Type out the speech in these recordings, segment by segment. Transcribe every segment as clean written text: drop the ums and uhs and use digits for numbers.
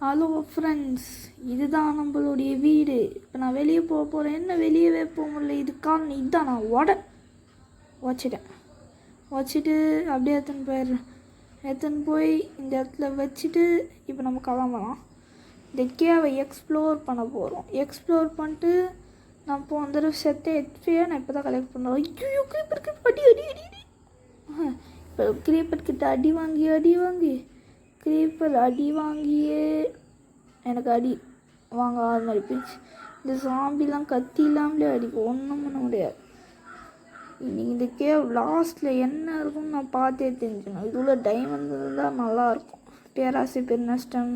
Hello friends, இதுதான் நம்மளுடைய வீடு. இப்போ நான் வெளியே போக போகிறேன். என்ன வெளியவே போக முடியல, இது காரணம் இதுதான். நான் வச்சுட்டு அப்படியே எடுத்துன்னு போய் இந்த இடத்துல வச்சுட்டு இப்போ நம்ம கிளம்பலாம். இந்த கேவை எக்ஸ்ப்ளோர் பண்ண போகிறோம். எக்ஸ்ப்ளோர் பண்ணிட்டு நான் போன தடவை செத்த எட்ஃபியாக நான் இப்போ தான் கலெக்ட் பண்ணுறேன். ஐயோ க்ரீப்பர் அடி அடி அடி அடி இப்போ க்ரீப்பர் கிட்ட அடி வாங்கி க்ரீப்பர் அடி வாங்கியே எனக்கு அடி வாங்க ஆறு மாதிரி போயிடுச்சு. இந்த சாம்பிலாம் கத்தி இல்லாமலே அடிக்கும், ஒன்றும் பண்ண முடியாது. இன்னைக்கு இந்த கேவ் லாஸ்ட்டில் என்ன இருக்கும்னு நான் பார்த்தே தெரிஞ்சுக்கணும். இதுள்ள டைமண்ட் இருந்தால் நல்லாயிருக்கும். பேராசை பெருநஷ்டம்.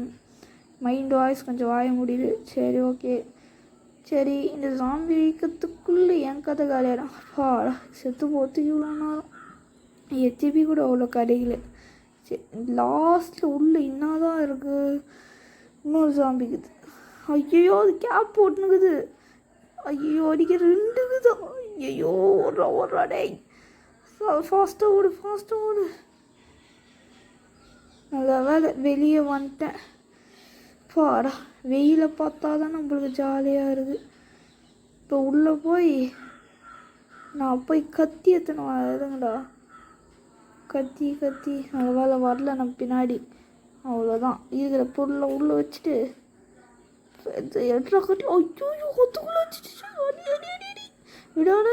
மைண்ட் வாய்ஸ் கொஞ்சம் வாய முடியுது. சரி, ஓகே. சரி, இந்த சாம்பி வைக்கிறதுக்குள்ளே என் கதை காலியாயிடும். அப்பாடா, செத்து போத்து இவ்வளோ நேரம் எத்திபி கூட அவ்வளோ கிடைக்கல. சரி, லாஸ்ட்டில் உள்ளே என்னதான் இருக்குது. இன்னொரு சாம்பிக்குது. ஐயோ, அது கேப் போட்டுனுக்குது. ஐயோ, அடிக்க 2 இருக்குது. ஐயோ, ஓடுறா டேய். ஃபாஸ்ட்டாக ஓடு. நல்ல வேலை வெளியே வந்துட்டேன். பாடா, வெயிலை பார்த்தா தான் நம்மளுக்கு ஜாலியாக இருக்குது. இப்போ உள்ளே போய் நான் கத்தி எத்தனை வருதுங்கடா. கத்தி நல்ல வேலை வரல. நம்ம பின்னாடி அவ்வளோதான். இருக்கிற பொருளை உள்ளே வச்சுட்டு எட்ரா கட்டி ஐயோ கொத்துக்குள்ளே வச்சுட்டு விடாத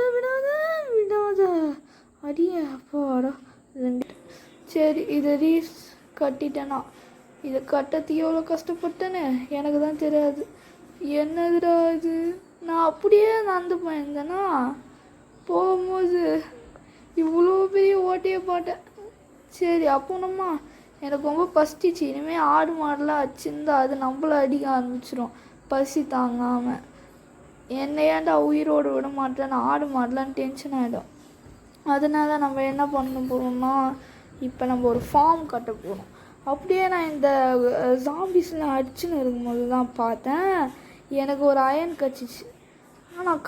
அடிய அப்பாடா 2. சரி, இதை ரீஸ் கட்டிட்டேனா. இதை கட்டத்துக்கு எவ்வளோ கஷ்டப்பட்டேன்னு எனக்கு தான் தெரியாது. என்னதுடா இது, நான் அப்படியே நடந்து போயிருந்தேன்னா போகும்போது இவ்வளோ பெரிய ஓட்டையை போட்டேன். சரி, அப்போனம்மா எனக்கு ரொம்ப பசிச்சிச்சு. இனிமேல் ஆடு மாடெலாம் வச்சுருந்தா அது நம்மள அடிக்க ஆரம்பிச்சிடும் பசி தாங்காமல். என்னை ஏன்டா உயிரோடு விட மாட்டேன்னு ஆடு மாடலாம் டென்ஷன் ஆகிடும். அதனால நம்ம என்ன பண்ண போகிறோம்னா, இப்போ நம்ம ஒரு ஃபார்ம் கட்ட போகிறோம். அப்படியே நான் இந்த ஜாம்பிஸ்லாம் அடிச்சுன்னு இருக்கும்போது தான் பார்த்தேன் எனக்கு ஒரு அயன் கச்சிச்சு. ஆனால்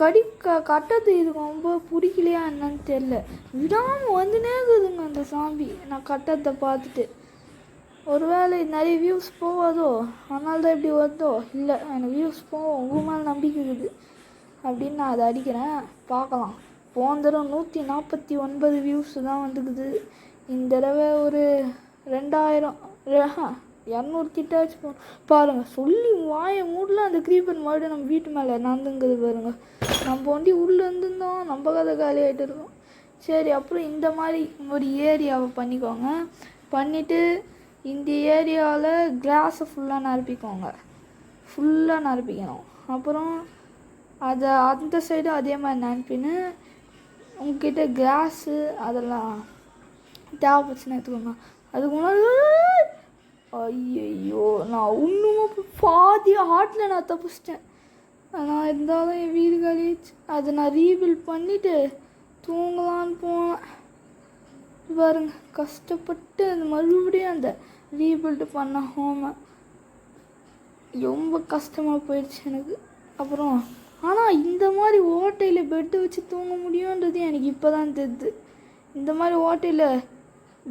கட்டது இது ரொம்ப பிடிக்கலையா என்னன்னு தெரில. விடாமல் வந்துனே இருக்குதுங்க அந்த சாம்பி. நான் கட்டத்தை பார்த்துட்டு ஒருவேளை நிறைய வியூஸ் போவாதோ, அதனால தான் இப்படி வருதோ. இல்லை, எனக்கு வியூஸ் போவோம், உங்கள் மேலே நம்பிக்கை இருக்குது அப்படின்னு நான் அதை அடிக்கிறேன். பார்க்கலாம். போன தடவை 149 வியூஸ் தான் வந்துக்குது. இந்த தடவை ஒரு 200 கிட்டாச்சு போகணும். பாருங்கள், சொல்லி வாயை மூடல அந்த க்ரீப்பர் மறுபடியும் நம்ம வீட்டு மேலே நடந்துங்குது பாருங்கள். நம்ம வண்டி உள்ளே இருந்துருந்தோம், நம்ம கதை காலி ஆகிட்டு இருக்கோம். சரி, அப்புறம் இந்த மாதிரி ஒரு ஏரியாவை பண்ணிக்கோங்க. பண்ணிவிட்டு இந்த ஏரியாவில் கிளாஸை ஃபுல்லாக நிரப்பிக்கணும். அப்புறம் அதை அந்த சைடு அதே மாதிரி நிரப்பின்னு உங்ககிட்ட கிளாஸு அதெல்லாம் தேவைப்பச்சுன்னா எடுத்துக்கோங்க. அதுக்கு முன்னாடி ஐயோ, நான் இன்னும் பாதி ஹார்ட்டில் நான் தப்பிச்சிட்டேன். நான் இருந்தாலும் என் வீடு கழிச்சு அதை நான் ரீபில்ட் பண்ணிவிட்டு தூங்கலான்னு போனேன். பாருங்க, கஷ்டப்பட்டு அந்த மறுபடியும் அந்த ரீபில்ட் பண்ண ஹோமை ரொம்ப கஷ்டமாக போயிடுச்சு எனக்கு. அப்புறம் ஆனால் இந்த மாதிரி ஓட்டையில் பெட்டு வச்சு தூங்க முடியுன்றது எனக்கு இப்போ தான் தெரியுது. இந்த மாதிரி ஓட்டையில்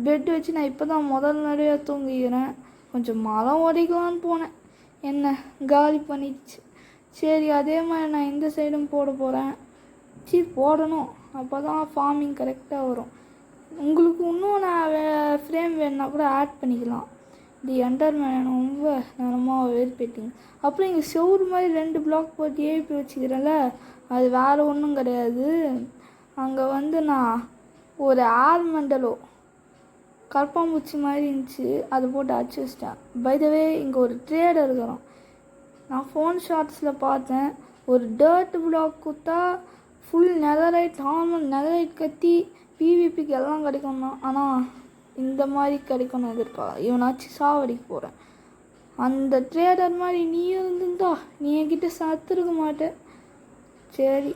பெட்டு வச்சு நான் இப்போ தான் முதல் நிறையா தூங்கிக்கிறேன். கொஞ்சம் மரம் உடைக்கலான்னு போனேன், என்ன காலி பண்ணிடுச்சு. சரி, அதே மாதிரி நான் இந்த சைடும் போடணும். அப்போ தான் ஃபார்மிங் கரெக்டாக வரும். உங்களுக்கு இன்னும் நான் ஃப்ரேம் வேணுன்னா கூட ஆட் பண்ணிக்கலாம். இந்த என்டர்மேன் ரொம்ப நேரமாக வெறுப்பேட்டிங்க. அப்புறம் இங்கே செவுறு மாதிரி 2 பிளாக் போட்டு ஏபி வச்சுக்கிறேன்ல, அது வேறு ஒன்றும் கிடையாது. அங்கே நான் ஒரு ஆர்மெண்டலோ கற்பாம்பூச்சி மாதிரி இருந்துச்சு, அதை போட்டு அடிச்சு வச்சிட்டேன். பை த வே, இங்கே ஒரு ட்ரேடர் இருக்கிறோம். நான் ஃபோன் ஷார்ட்ஸில் பார்த்தேன், ஒரு டர்ட் பிளாக் கொடுத்தா ஃபுல் நெதரைட் நார்மல் நெதரைட் கத்தி பிவிபிக்கு எல்லாம் கிடைக்கும் தான். ஆனால் இந்த மாதிரி கிடைக்கணும் எதிர்பார்க்க. இவனாச்சும் சாவடிக்க போகிறேன். அந்த ட்ரேடர் மாதிரி நீ இருந்துருந்தா நீ என்கிட்ட சத்துருக்க மாட்டேன். சரி,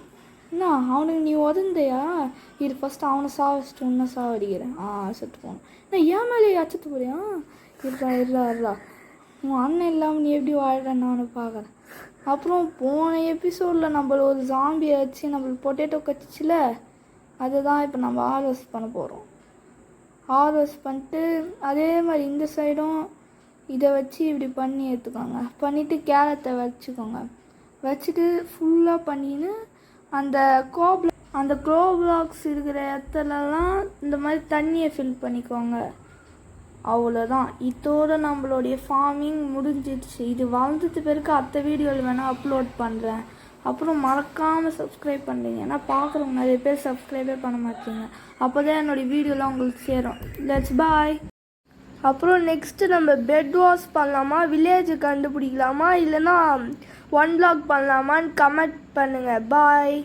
என்ன அவனுக்கு நீ உதந்தையா? இது ஃபஸ்ட்டு அவனை சாவச்சிட்டு உன்னை சாவடிக்கிறேன். செத்து போகணும். நான் ஏன் மேலே அச்சத்து போறியா? இருடா உன் அண்ணன் இல்லாமல் நீ எப்படி வாழ்கிறேன்னு நானும் பார்க்குறேன். அப்புறம் போன எபிசோடில் நம்மள ஒரு ஜாம்பியை வச்சு நம்மளுக்கு பொட்டேட்டோ கச்சிச்சில, அதை தான் இப்போ நம்ம ஹார்வெஸ்ட் பண்ண போகிறோம். ஹார்வெஸ்ட் பண்ணிட்டு அதே மாதிரி இந்த சைடும் இதை வச்சு இப்படி பண்ணி எடுத்துக்கோங்க. பண்ணிவிட்டு கேரட்டை வச்சுக்கோங்க. வச்சுட்டு ஃபுல்லாக பண்ணின்னு அந்த க்ரோ பிளாக்ஸ் இருக்கிற இடத்துலலாம் இந்த மாதிரி தண்ணியை ஃபில் பண்ணிக்கோங்க. அவ்வளோதான். இதோடு நம்மளுடைய ஃபார்மிங் முடிஞ்சிடுச்சு. இது வளர்ந்தது பிறகு அடுத்த வீடியோவில் வேணால் அப்லோட் பண்ணுறேன். அப்புறம் மறக்காமல் சப்ஸ்கிரைப் பண்ணுறீங்க. ஏன்னா பார்க்குறவங்க நிறைய பேர் சப்ஸ்கிரைபே பண்ண மாட்டீங்க. அப்போ தான் என்னுடைய வீடியோலாம் உங்களுக்கு சேரும். லெட்ஸ் பாய். அப்புறம் நெக்ஸ்ட்டு நம்ம பெட் வாஷ் பண்ணலாமா, வில்லேஜ் கண்டுபிடிக்கலாமா, இல்லைன்னா 1 vlog பண்ணலாமான்னு கமெண்ட் பண்ணுங்கள். பாய்.